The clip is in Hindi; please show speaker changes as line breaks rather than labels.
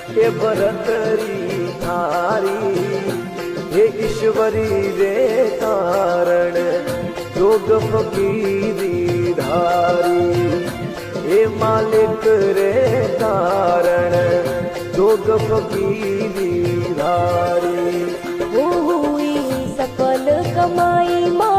हे भरतरी थारी, हे ईश्वरी रे कारण जोग फकीरी धारी, हे मालिक रे कारण जोग फकीरी धारी।
हुई सकल कमाई मा